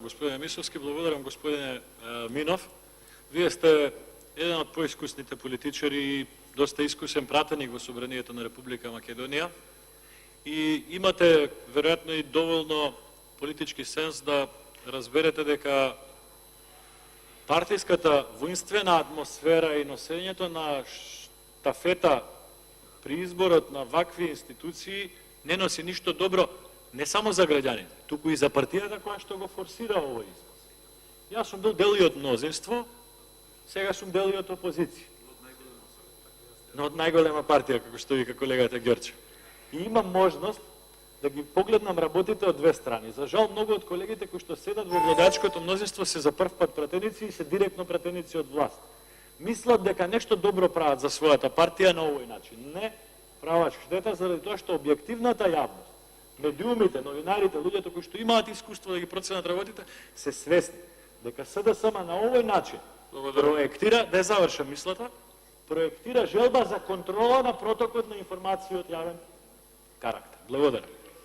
Господине Мисовски, благодарам господине Минов. Вие сте еден од поискусните политичари и доста искусен пратеник во Собранието на Република Македонија и имате веројатно и доволно политички сенс да разберете дека партиската воинствена атмосфера и носењето на штафета при изборот на вакви институции не носи ништо добро не само за граѓаните, туку и за партијата која што го форсира овој избор. Јас сум бил дел и од мнозинство, сега сум дел и од опозиција. Но од најголема партија, како што вика колегата Ѓорче. И имам можност да ги погледнам работите од две страни. За жал, многу од колегите кои што седат во владачкото мнозинство се за прв пат пратеници и се директно пратеници од власт. Мислат дека нешто добро прават за својата партија на овој начин. Не, прават штета заради тоа што објективната јавност, медиумите, новинарите, луѓето кои што имаат искуство да ги проценат работите, се свесни дека СДСМ на овој начин проектира, да завршам мислата, проектира желба за контрола на протокот на информација од јавен карактер. Благодарам.